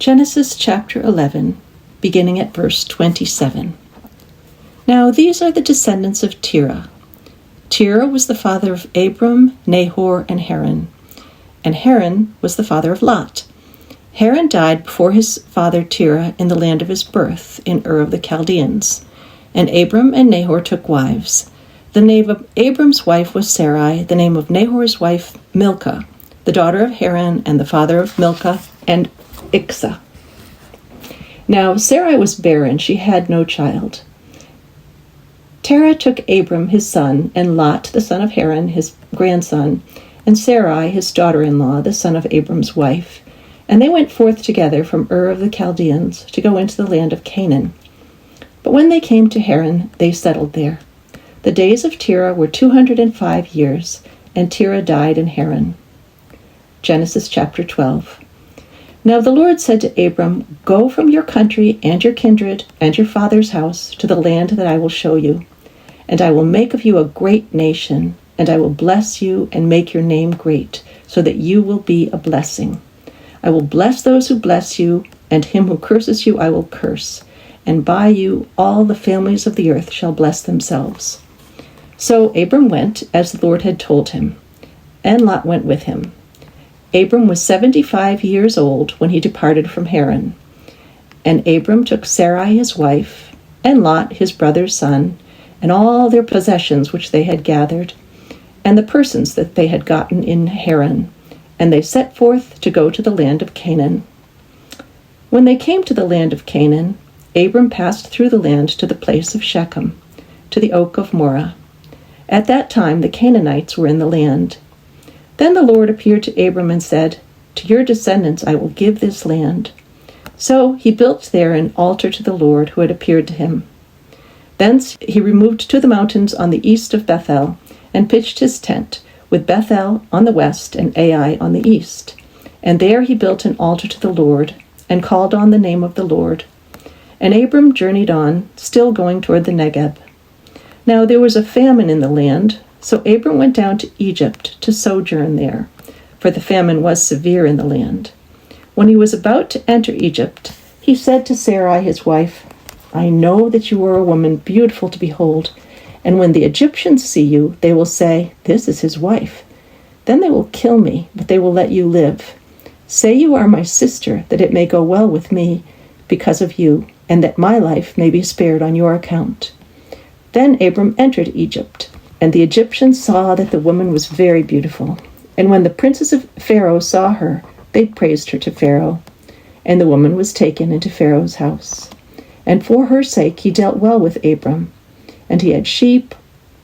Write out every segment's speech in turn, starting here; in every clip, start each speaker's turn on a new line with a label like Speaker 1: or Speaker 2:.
Speaker 1: Genesis chapter 11, beginning at verse 27. Now these are the descendants of Terah. Terah was the father of Abram, Nahor, and Haran. And Haran was the father of Lot. Haran died before his father Terah in the land of his birth, in Ur of the Chaldeans. And Abram and Nahor took wives. The name of Abram's wife was Sarai, the name of Nahor's wife Milcah, the daughter of Haran, and the father of Milcah and Iksa. Now Sarai was barren, she had no child. Terah took Abram his son, and Lot the son of Haran his grandson, and Sarai his daughter-in-law, the son of Abram's wife. And they went forth together from Ur of the Chaldeans to go into the land of Canaan. But when they came to Haran, they settled there. The days of Terah were 205 years, and Terah died in Haran. Genesis chapter 12. Now the Lord said to Abram, Go from your country and your kindred and your father's house to the land that I will show you. And I will make of you a great nation, and I will bless you and make your name great, so that you will be a blessing. I will bless those who bless you, and him who curses you I will curse. And by you all the families of the earth shall bless themselves. So Abram went, as the Lord had told him, and Lot went with him. Abram was 75 years old when he departed from Haran. And Abram took Sarai his wife, and Lot his brother's son, and all their possessions which they had gathered, and the persons that they had gotten in Haran, and they set forth to go to the land of Canaan. When they came to the land of Canaan, Abram passed through the land to the place of Shechem, to the oak of Moreh. At that time the Canaanites were in the land. Then the Lord appeared to Abram and said, To your descendants I will give this land. So he built there an altar to the Lord who had appeared to him. Thence he removed to the mountains on the east of Bethel, and pitched his tent, with Bethel on the west and Ai on the east. And there he built an altar to the Lord, and called on the name of the Lord. And Abram journeyed on, still going toward the Negeb. Now there was a famine in the land, so Abram went down to Egypt to sojourn there, for the famine was severe in the land. When he was about to enter Egypt, he said to Sarai his wife, I know that you are a woman beautiful to behold, and when the Egyptians see you, they will say, This is his wife. Then they will kill me, but they will let you live. Say you are my sister, that it may go well with me because of you, and that my life may be spared on your account. Then Abram entered Egypt. And the Egyptians saw that the woman was very beautiful. And when the princes of Pharaoh saw her, they praised her to Pharaoh. And the woman was taken into Pharaoh's house. And for her sake he dealt well with Abram. And he had sheep,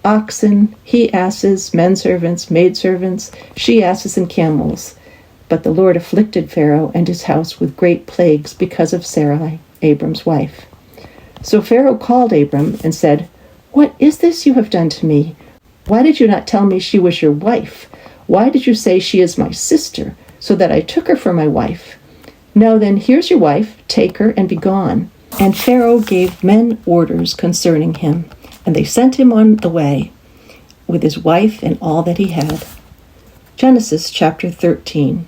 Speaker 1: oxen, he-asses, men-servants, maidservants, she-asses, and camels. But the Lord afflicted Pharaoh and his house with great plagues because of Sarai, Abram's wife. So Pharaoh called Abram and said, What is this you have done to me? Why did you not tell me she was your wife? Why did you say she is my sister, so that I took her for my wife? Now then, here's your wife, take her and be gone. And Pharaoh gave men orders concerning him, and they sent him on the way, with his wife and all that he had. Genesis chapter 13.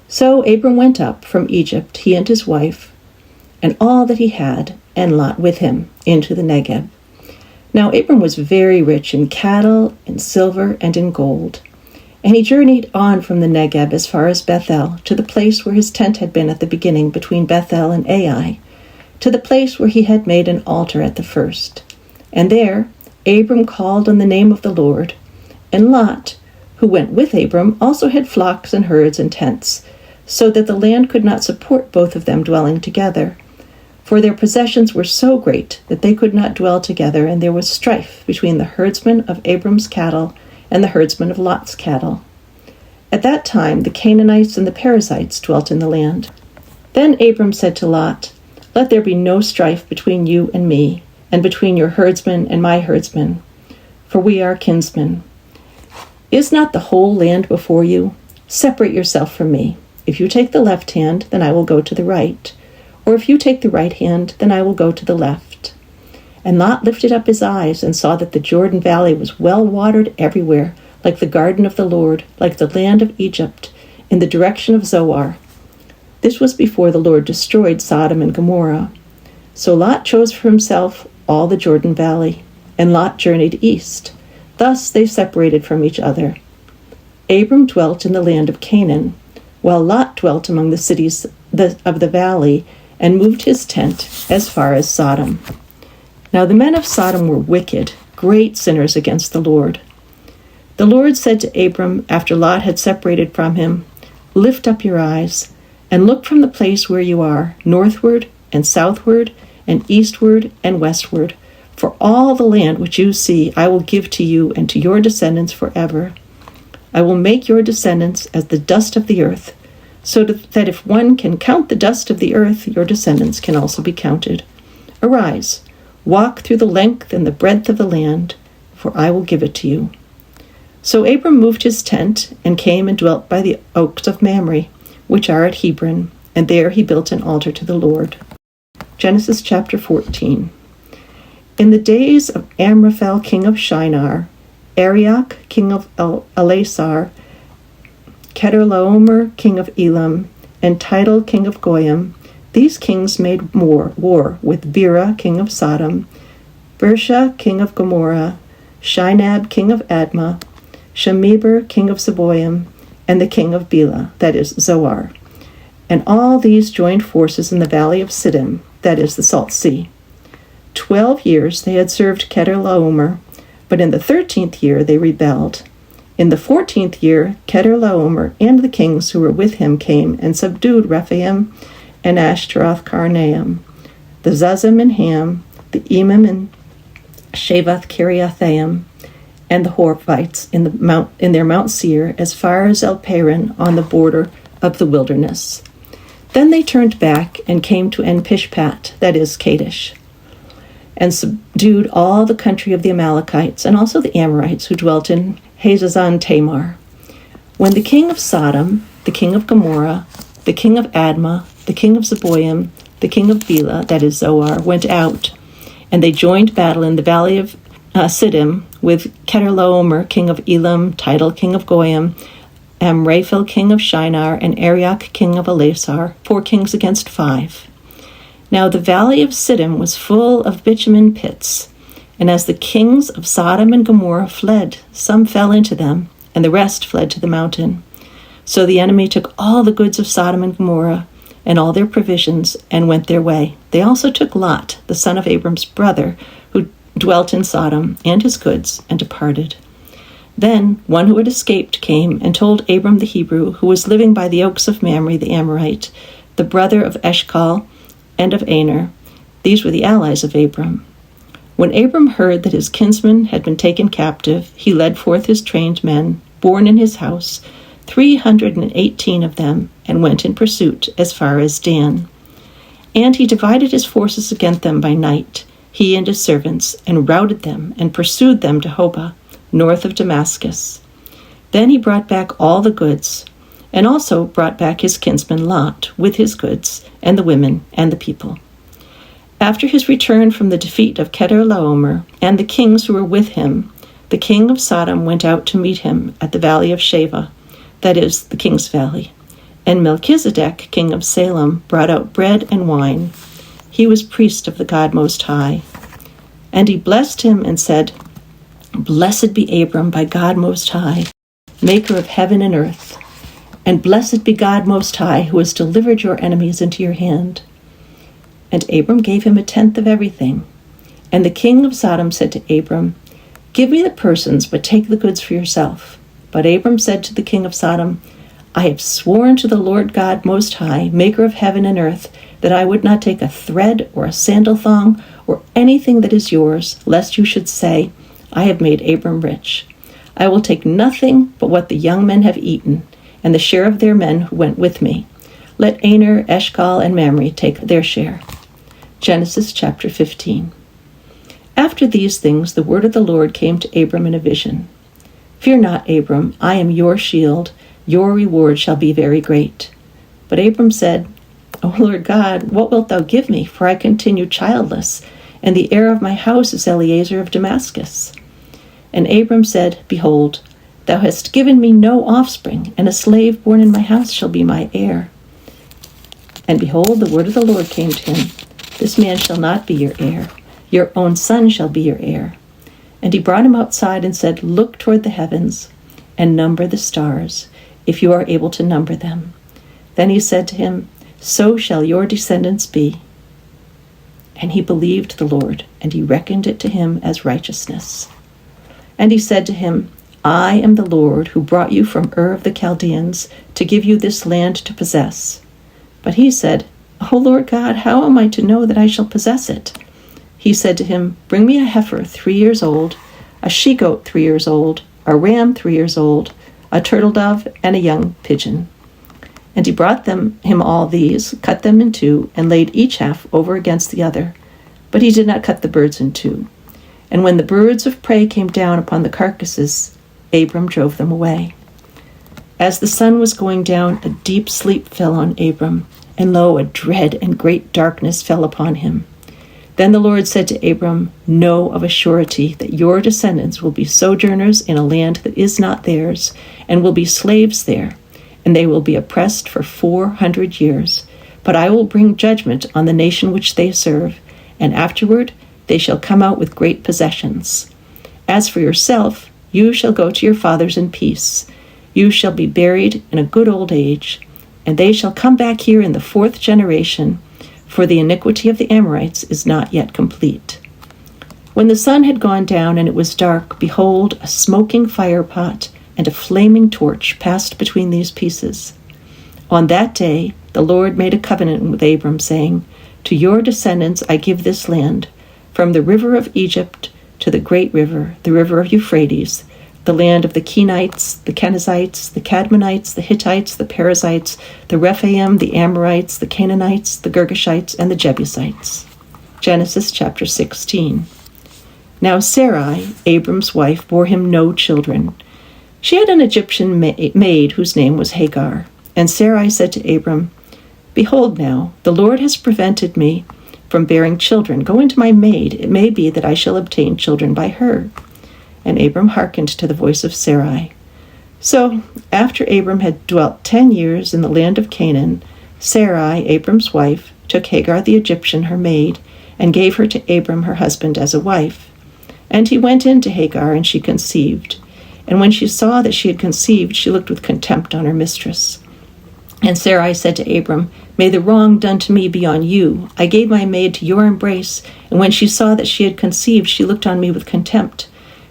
Speaker 1: So Abram went up from Egypt, he and his wife, and all that he had, and Lot with him, into the Negeb. Now Abram was very rich in cattle, in silver, and in gold. And he journeyed on from the Negeb as far as Bethel, to the place where his tent had been at the beginning between Bethel and Ai, to the place where he had made an altar at the first. And there Abram called on the name of the Lord. And Lot, who went with Abram, also had flocks and herds and tents, so that the land could not support both of them dwelling together. For their possessions were so great that they could not dwell together, and there was strife between the herdsmen of Abram's cattle and the herdsmen of Lot's cattle. At that time the Canaanites and the Perizzites dwelt in the land. Then Abram said to Lot, Let there be no strife between you and me, and between your herdsmen and my herdsmen, for we are kinsmen. Is not the whole land before you? Separate yourself from me. If you take the left hand, then I will go to the right. Or if you take the right hand, then I will go to the left. And Lot lifted up his eyes and saw that the Jordan Valley was well watered everywhere, like the garden of the Lord, like the land of Egypt, in the direction of Zoar. This was before the Lord destroyed Sodom and Gomorrah. So Lot chose for himself all the Jordan Valley, and Lot journeyed east. Thus they separated from each other. Abram dwelt in the land of Canaan, while Lot dwelt among the cities of the valley, and moved his tent as far as Sodom. Now the men of Sodom were wicked, great sinners against the Lord. The Lord said to Abram after Lot had separated from him, "Lift up your eyes, and look from the place where you are, northward and southward and eastward and westward. For all the land which you see I will give to you and to your descendants forever. I will make your descendants as the dust of the earth, so that if one can count the dust of the earth, your descendants can also be counted. Arise, walk through the length and the breadth of the land, for I will give it to you." So Abram moved his tent and came and dwelt by the oaks of Mamre, which are at Hebron, and there he built an altar to the Lord. Genesis chapter 14. In the days of Amraphel king of Shinar, Arioch king of Elasar, Chedorlaomer king of Elam, and Tidal king of Goyim, these kings made war with Bera king of Sodom, Bersha king of Gomorrah, Shinab king of Admah, Shemeber king of Zeboim, and the king of Bela, that is, Zoar. And all these joined forces in the valley of Siddim, that is, the Salt Sea. 12 years they had served Chedorlaomer, but in the 13th year they rebelled. In the 14th year, Chedorlaomer and the kings who were with him came and subdued Rephaim and Ashtaroth Karnaim, the Zuzim and Ham, the Emim and Shavath Kiriathaim, and the Horvites in their Mount Seir, as far as El Paran on the border of the wilderness. Then they turned back and came to En-Pishpat, that is, Kadesh, and subdued all the country of the Amalekites, and also the Amorites who dwelt in Hazazon Tamar. When the king of Sodom, the king of Gomorrah, the king of Admah, the king of Zeboim, the king of Bela, that is Zoar, went out, and they joined battle in the valley of Siddim with Chedorlaomer king of Elam, Tidal king of Goyim, Amraphel king of Shinar, and Arioch king of Elasar, 4 kings against 5. Now the valley of Siddim was full of bitumen pits, and as the kings of Sodom and Gomorrah fled, some fell into them, and the rest fled to the mountain. So the enemy took all the goods of Sodom and Gomorrah, and all their provisions, and went their way. They also took Lot, the son of Abram's brother, who dwelt in Sodom, and his goods, and departed. Then one who had escaped came and told Abram the Hebrew, who was living by the oaks of Mamre the Amorite, the brother of Eshcol and of Aner. These were the allies of Abram. When Abram heard that his kinsman had been taken captive, he led forth his trained men, born in his house, 318 of them, and went in pursuit as far as Dan. And he divided his forces against them by night, he and his servants, and routed them, and pursued them to Hobah, north of Damascus. Then he brought back all the goods, and also brought back his kinsman Lot, with his goods, and the women, and the people. After his return from the defeat of Chedorlaomer, and the kings who were with him, the king of Sodom went out to meet him at the valley of Shaveh, that is, the king's valley. And Melchizedek, king of Salem, brought out bread and wine. He was priest of the God Most High. And he blessed him and said, "Blessed be Abram by God Most High, maker of heaven and earth. And blessed be God Most High, who has delivered your enemies into your hand." And Abram gave him 1/10 of everything. And the king of Sodom said to Abram, "Give me the persons, but take the goods for yourself." But Abram said to the king of Sodom, "I have sworn to the Lord God Most High, maker of heaven and earth, that I would not take a thread or a sandal thong or anything that is yours, lest you should say, 'I have made Abram rich.' I will take nothing but what the young men have eaten, and the share of their men who went with me. Let Aner, Eshcol, and Mamre take their share." Genesis chapter 15. After these things, the word of the Lord came to Abram in a vision. "Fear not, Abram, I am your shield. Your reward shall be very great." But Abram said, "O Lord God, what wilt thou give me? For I continue childless, and the heir of my house is Eliezer of Damascus." And Abram said, "Behold, thou hast given me no offspring, and a slave born in my house shall be my heir." And behold, the word of the Lord came to him, This man shall not be your heir. Your own son shall be your heir. And he brought him outside and said, Look toward the heavens and number the stars, if you are able to number them. Then he said to him, So shall your descendants be. And he believed the Lord, and he reckoned it to him as righteousness. And he said to him, I am the Lord who brought you from Ur of the Chaldeans to give you this land to possess. But he said, O Lord God, how am I to know that I shall possess it? He said to him, Bring me a heifer 3 years old, a she-goat 3 years old, a ram 3 years old, a turtle dove, and a young pigeon. And he brought him all these, cut them in two, and laid each half over against the other. But he did not cut the birds in two. And when the birds of prey came down upon the carcasses, Abram drove them away. As the sun was going down, a deep sleep fell on Abram, and lo, a dread and great darkness fell upon him. Then the Lord said to Abram, Know of a surety that your descendants will be sojourners in a land that is not theirs, and will be slaves there, and they will be oppressed for 400 years. But I will bring judgment on the nation which they serve, and afterward they shall come out with great possessions. As for yourself, you shall go to your fathers in peace. You shall be buried in a good old age, and they shall come back here in the 4th generation, for the iniquity of the Amorites is not yet complete. When the sun had gone down and it was dark, behold, a smoking fire pot and a flaming torch passed between these pieces. On that day the Lord made a covenant with Abram, saying, To your descendants I give this land, from the river of Egypt to the great river, the river of Euphrates, the land of the Kenites, the Kenizzites, the Cadmonites, the Hittites, the Perizzites, the Rephaim, the Amorites, the Canaanites, the Girgashites, and the Jebusites. Genesis chapter 16. Now Sarai, Abram's wife, bore him no children. She had an Egyptian maid whose name was Hagar. And Sarai said to Abram, Behold now, the Lord has prevented me from bearing children. Go into my maid. It may be that I shall obtain children by her. And Abram hearkened to the voice of Sarai. So, after Abram had dwelt 10 years in the land of Canaan, Sarai, Abram's wife, took Hagar the Egyptian, her maid, and gave her to Abram her husband as a wife. And he went in to Hagar, and she conceived. And when she saw that she had conceived, she looked with contempt on her mistress. And Sarai said to Abram, May the wrong done to me be on you. I gave my maid to your embrace, and when she saw that she had conceived, she looked on me with contempt.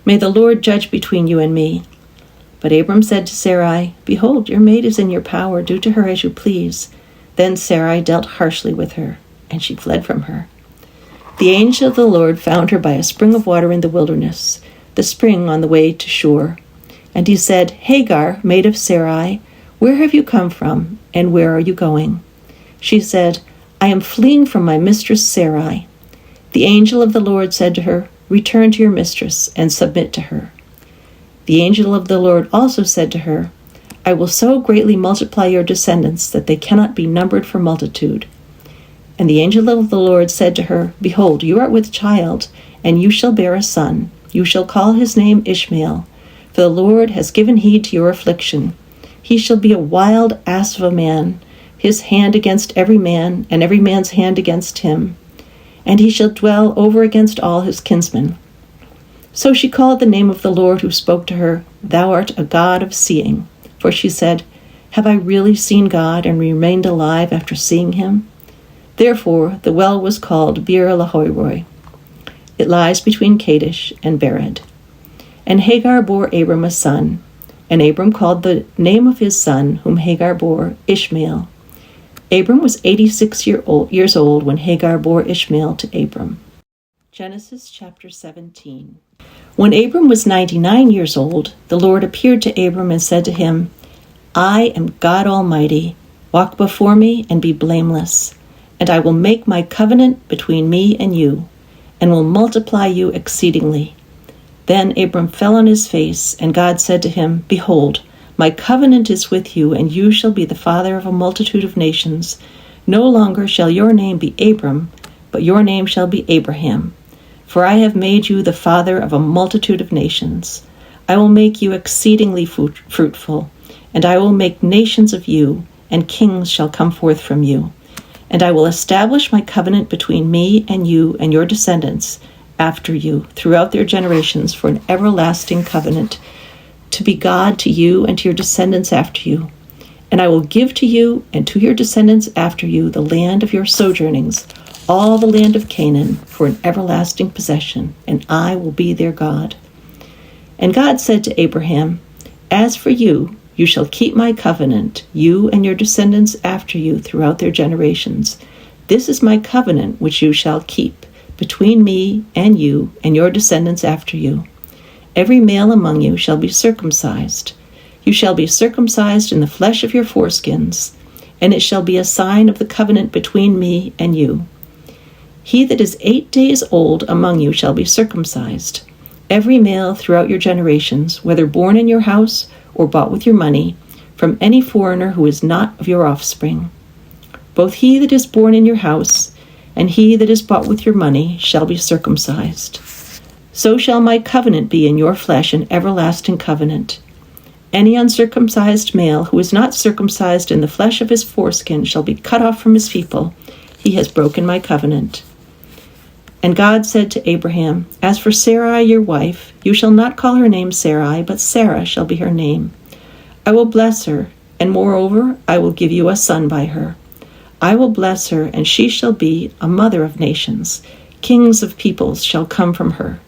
Speaker 1: May the Lord judge between you and me. But Abram said to Sarai, Behold, your maid is in your power. Do to her as you please. Then Sarai dealt harshly with her, and she fled from her. The angel of the Lord found her by a spring of water in the wilderness, the spring on the way to Shur. And he said, Hagar, maid of Sarai, where have you come from, and where are you going? She said, I am fleeing from my mistress Sarai. The angel of the Lord said to her, Return to your mistress, and submit to her. The angel of the Lord also said to her, I will so greatly multiply your descendants that they cannot be numbered for multitude. And the angel of the Lord said to her, Behold, you are with child, and you shall bear a son. You shall call his name Ishmael, for the Lord has given heed to your affliction. He shall be a wild ass of a man, his hand against every man, and every man's hand against him. And he shall dwell over against all his kinsmen. So she called the name of the Lord who spoke to her, Thou art a God of seeing. For she said, Have I really seen God and remained alive after seeing him? Therefore the well was called Beer Lahairoi. It lies between Kadesh and Bered. And Hagar bore Abram a son, and Abram called the name of his son, whom Hagar bore, Ishmael. Abram was 86 years old when Hagar bore Ishmael to Abram. Genesis chapter 17. When Abram was 99 years old, the Lord appeared to Abram and said to him, I am God Almighty. Walk before me and be blameless, and I will make my covenant between me and you, and will multiply you exceedingly. Then Abram fell on his face, and God said to him, Behold, my covenant is with you, and you shall be the father of a multitude of nations. No longer shall your name be Abram, but your name shall be Abraham. For I have made you the father of a multitude of nations. I will make you exceedingly fruitful, and I will make nations of you, and kings shall come forth from you. And I will establish my covenant between me and you and your descendants after you throughout their generations for an everlasting covenant, to be God to you and to your descendants after you. And I will give to you and to your descendants after you the land of your sojournings, all the land of Canaan, for an everlasting possession, and I will be their God. And God said to Abraham, As for you, you shall keep my covenant, you and your descendants after you throughout their generations. This is my covenant which you shall keep between me and you and your descendants after you. Every male among you shall be circumcised. You shall be circumcised in the flesh of your foreskins, and it shall be a sign of the covenant between me and you. He that is 8 days old among you shall be circumcised, every male throughout your generations, whether born in your house or bought with your money, from any foreigner who is not of your offspring. Both he that is born in your house and he that is bought with your money shall be circumcised. So shall my covenant be in your flesh, an everlasting covenant. Any uncircumcised male who is not circumcised in the flesh of his foreskin shall be cut off from his people. He has broken my covenant. And God said to Abraham, As for Sarai your wife, you shall not call her name Sarai, but Sarah shall be her name. I will bless her, and moreover I will give you a son by her. I will bless her, and she shall be a mother of nations. Kings of peoples shall come from her.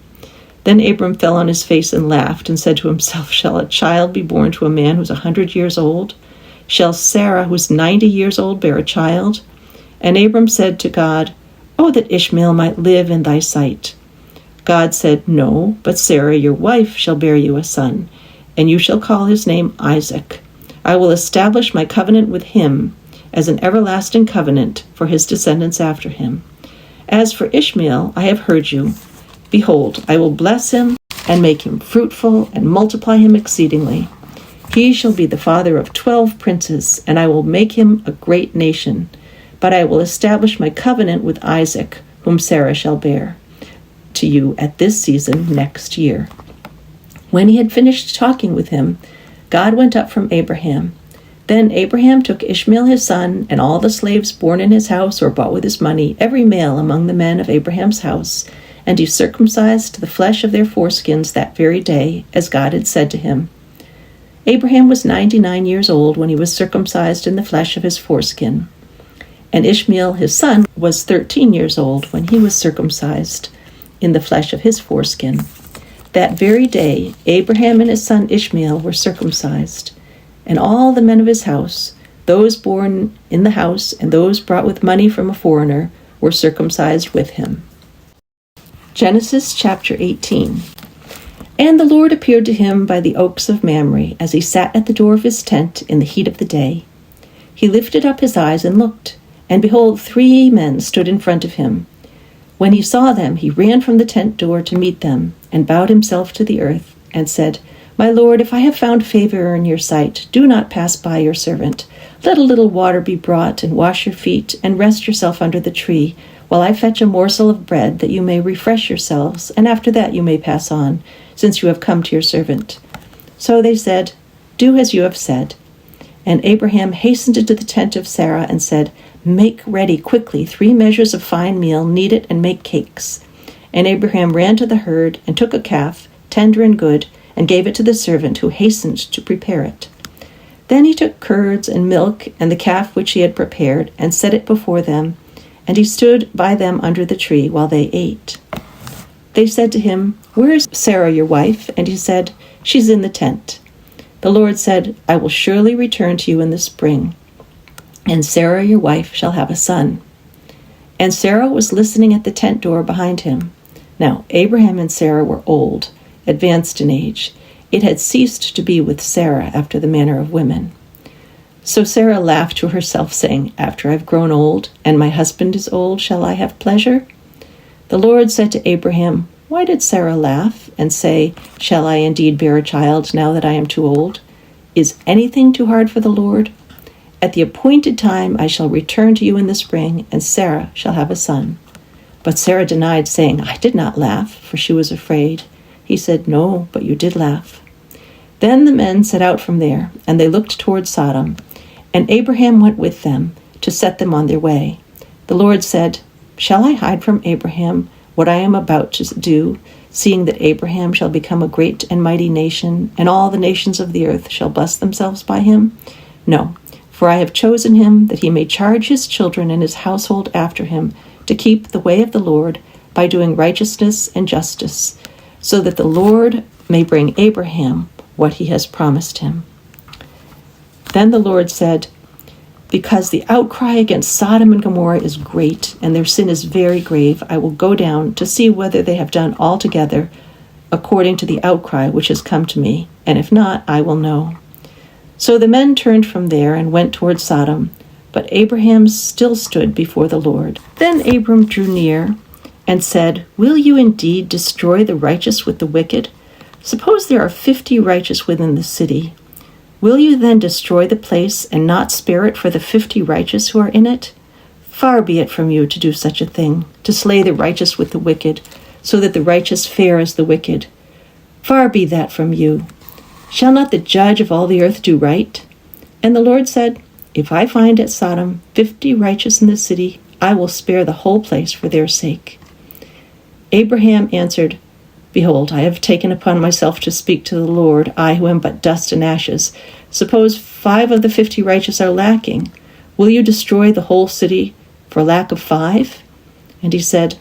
Speaker 1: Then Abram fell on his face and laughed, and said to himself, Shall a child be born to a man who is 100 years old? Shall Sarah, who is 90 years old, bear a child? And Abram said to God, Oh, that Ishmael might live in thy sight. God said, No, but Sarah your wife shall bear you a son, and you shall call his name Isaac. I will establish my covenant with him as an everlasting covenant for his descendants after him. As for Ishmael, I have heard you. Behold, I will bless him and make him fruitful and multiply him exceedingly. He shall be the father of 12 princes, and I will make him a great nation. But I will establish my covenant with Isaac, whom Sarah shall bear to you at this season next year. When he had finished talking with him, God went up from Abraham. Then Abraham took Ishmael his son, and all the slaves born in his house or bought with his money, every male among the men of Abraham's house, and he circumcised the flesh of their foreskins that very day, as God had said to him. Abraham was 99 years old when he was circumcised in the flesh of his foreskin. And Ishmael his son was 13 years old when he was circumcised in the flesh of his foreskin. That very day Abraham and his son Ishmael were circumcised, and all the men of his house, those born in the house and those brought with money from a foreigner, were circumcised with him. Genesis chapter 18. And the Lord appeared to him by the oaks of Mamre, as he sat at the door of his tent in the heat of the day. He lifted up his eyes and looked, and behold, 3 men stood in front of him. When he saw them, he ran from the tent door to meet them, and bowed himself to the earth, and said, My Lord, if I have found favor in your sight, do not pass by your servant. Let a little water be brought, and wash your feet, and rest yourself under the tree, while I fetch a morsel of bread, that you may refresh yourselves, and after that you may pass on, since you have come to your servant. So they said, Do as you have said. And Abraham hastened into the tent of Sarah and said, Make ready quickly 3 measures of fine meal, knead it, and make cakes. And Abraham ran to the herd and took a calf, tender and good, and gave it to the servant, who hastened to prepare it. Then he took curds and milk and the calf which he had prepared, and set it before them, and he stood by them under the tree while they ate. They said to him, Where is Sarah your wife? And he said, She's in the tent. The Lord said, I will surely return to you in the spring, and Sarah your wife shall have a son. And Sarah was listening at the tent door behind him. Now Abraham and Sarah were old, advanced in age. It had ceased to be with Sarah after the manner of women. So Sarah laughed to herself, saying, After I've grown old, and my husband is old, shall I have pleasure? The Lord said to Abraham, Why did Sarah laugh and say, Shall I indeed bear a child now that I am too old? Is anything too hard for the Lord? At the appointed time I shall return to you in the spring, and Sarah shall have a son. But Sarah denied, saying, I did not laugh, for she was afraid. He said, No, but you did laugh. Then the men set out from there, and they looked toward Sodom. And Abraham went with them to set them on their way. The Lord said, "Shall I hide from Abraham what I am about to do, seeing that Abraham shall become a great and mighty nation, and all the nations of the earth shall bless themselves by him? No, for I have chosen him that he may charge his children and his household after him to keep the way of the Lord by doing righteousness and justice, so that the Lord may bring Abraham what he has promised him." Then the Lord said, "Because the outcry against Sodom and Gomorrah is great, and their sin is very grave, I will go down to see whether they have done altogether according to the outcry which has come to me, and if not, I will know." So the men turned from there and went toward Sodom, but Abraham still stood before the Lord. Then Abram drew near and said, "Will you indeed destroy the righteous with the wicked? Suppose there are 50 righteous within the city. Will you then destroy the place and not spare it for the 50 righteous who are in it? Far be it from you to do such a thing, to slay the righteous with the wicked, so that the righteous fare as the wicked. Far be that from you. Shall not the judge of all the earth do right?" And the Lord said, "If I find at Sodom 50 righteous in the city, I will spare the whole place for their sake." Abraham answered, "Behold, I have taken upon myself to speak to the Lord, I who am but dust and ashes. Suppose 5 of the 50 righteous are lacking. Will you destroy the whole city for lack of 5? And he said,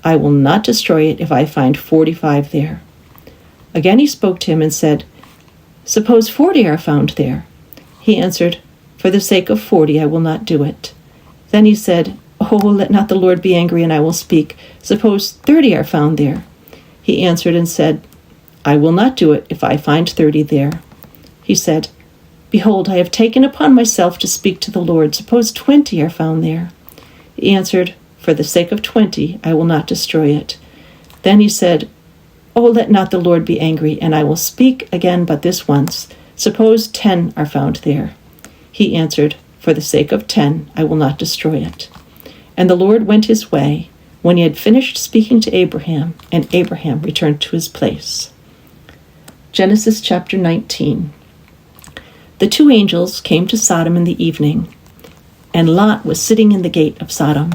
Speaker 1: "I will not destroy it if I find 45 there." Again he spoke to him and said, "Suppose 40 are found there." He answered, "For the sake of 40 I will not do it." Then he said, "Oh, let not the Lord be angry, and I will speak. Suppose 30 are found there." He answered and said, "I will not do it if I find 30 there." He said, "Behold, I have taken upon myself to speak to the Lord. Suppose 20 are found there." He answered, "For the sake of 20 I will not destroy it." Then he said, "Oh, let not the Lord be angry, and I will speak again but this once. Suppose 10 are found there." He answered, "For the sake of 10 I will not destroy it." And the Lord went his way when he had finished speaking to Abraham, and Abraham returned to his place. Genesis chapter 19. The 2 angels came to Sodom in the evening, and Lot was sitting in the gate of Sodom.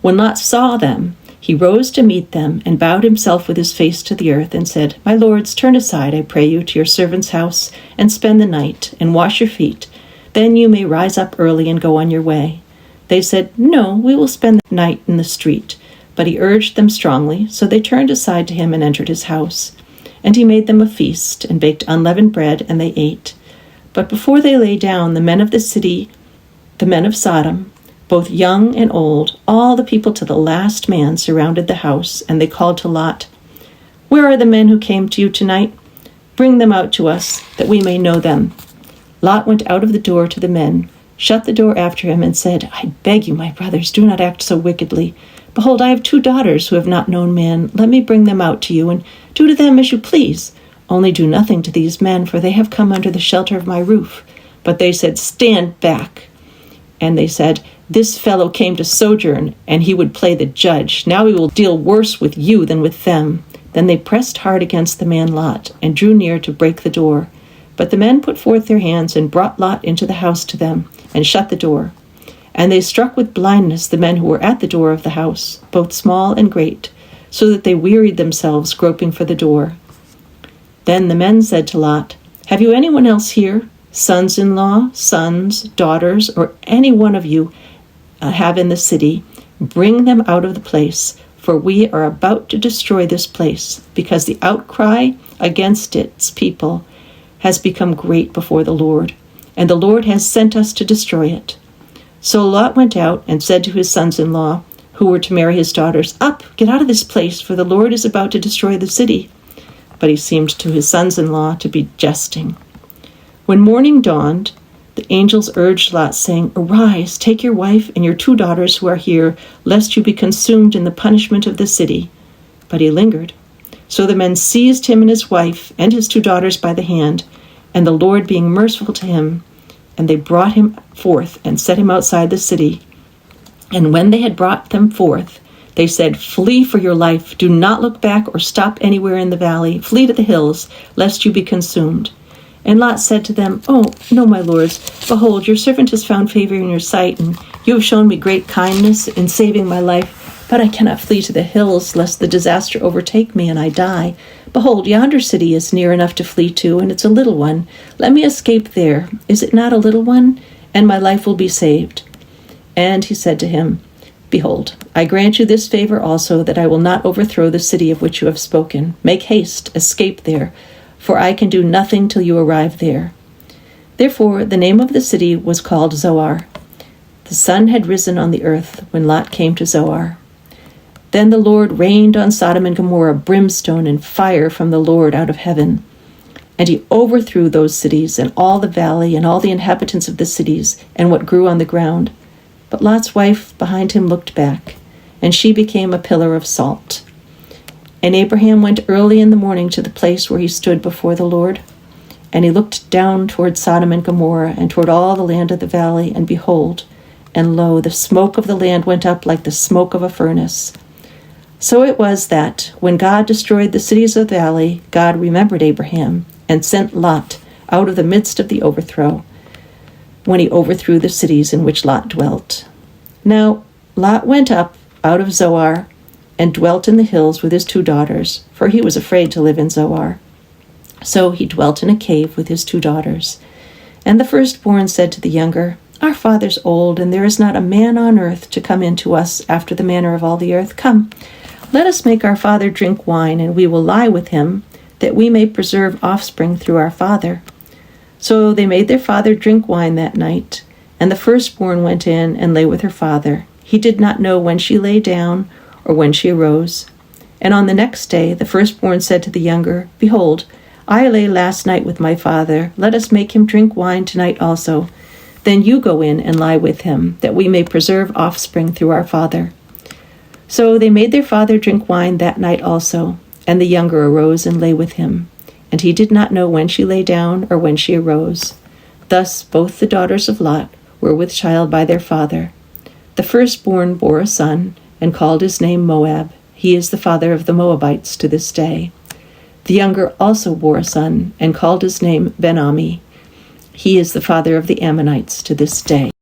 Speaker 1: When Lot saw them, he rose to meet them and bowed himself with his face to the earth and said, "My lords, turn aside, I pray you, to your servant's house and spend the night and wash your feet. Then you may rise up early and go on your way." They said, "No, we will spend the night in the street." But he urged them strongly, so they turned aside to him and entered his house. And he made them a feast, and baked unleavened bread, and they ate. But before they lay down, the men of the city, the men of Sodom, both young and old, all the people to the last man, surrounded the house, and they called to Lot, "Where are the men who came to you tonight? Bring them out to us, that we may know them." Lot went out of the door to the men, shut the door after him, and said, "I beg you, my brothers, do not act so wickedly. Behold, I have 2 daughters who have not known man. Let me bring them out to you, and do to them as you please. Only do nothing to these men, for they have come under the shelter of my roof." But they said, "Stand back." And they said, "This fellow came to sojourn, and he would play the judge. Now he will deal worse with you than with them." Then they pressed hard against the man Lot, and drew near to break the door. But the men put forth their hands, and brought Lot into the house to them, and shut the door. And they struck with blindness the men who were at the door of the house, both small and great, so that they wearied themselves groping for the door. Then the men said to Lot, "Have you anyone else here, sons-in-law, sons, daughters, or any one of you have in the city? Bring them out of the place, for we are about to destroy this place, because the outcry against its people has become great before the Lord, and the Lord has sent us to destroy it." So Lot went out and said to his sons-in-law, who were to marry his daughters, "Up, get out of this place, for the Lord is about to destroy the city." But he seemed to his sons-in-law to be jesting. When morning dawned, the angels urged Lot, saying, "Arise, take your wife and your 2 daughters who are here, lest you be consumed in the punishment of the city." But he lingered. So the men seized him and his wife and his 2 daughters by the hand, and the Lord being merciful to him, and they brought him forth and set him outside the city. And when they had brought them forth, they said, "Flee for your life. Do not look back or stop anywhere in the valley. Flee to the hills, lest you be consumed." And Lot said to them, "Oh, no, my lords, behold, your servant has found favor in your sight, and you have shown me great kindness in saving my life. But I cannot flee to the hills, lest the disaster overtake me and I die. Behold, yonder city is near enough to flee to, and it's a little one. Let me escape there. Is it not a little one? And my life will be saved." And he said to him, "Behold, I grant you this favor also, that I will not overthrow the city of which you have spoken. Make haste, escape there, for I can do nothing till you arrive there." Therefore the name of the city was called Zoar. The sun had risen on the earth when Lot came to Zoar. Then the Lord rained on Sodom and Gomorrah brimstone and fire from the Lord out of heaven. And he overthrew those cities and all the valley and all the inhabitants of the cities and what grew on the ground. But Lot's wife behind him looked back, and she became a pillar of salt. And Abraham went early in the morning to the place where he stood before the Lord. And he looked down toward Sodom and Gomorrah and toward all the land of the valley, and behold, and lo, the smoke of the land went up like the smoke of a furnace. So it was that, when God destroyed the cities of the valley, God remembered Abraham and sent Lot out of the midst of the overthrow, when he overthrew the cities in which Lot dwelt. Now Lot went up out of Zoar and dwelt in the hills with his 2 daughters, for he was afraid to live in Zoar. So he dwelt in a cave with his 2 daughters. And the firstborn said to the younger, "Our father's old, and there is not a man on earth to come in to us after the manner of all the earth. Come, let us make our father drink wine, and we will lie with him, that we may preserve offspring through our father." So they made their father drink wine that night, and the firstborn went in and lay with her father. He did not know when she lay down or when she arose. And on the next day the firstborn said to the younger, "Behold, I lay last night with my father. Let us make him drink wine tonight also. Then you go in and lie with him, that we may preserve offspring through our father." So they made their father drink wine that night also, and the younger arose and lay with him. And he did not know when she lay down or when she arose. Thus both the daughters of Lot were with child by their father. The firstborn bore a son, and called his name Moab. He is the father of the Moabites to this day. The younger also bore a son, and called his name Ben-Ami. He is the father of the Ammonites to this day.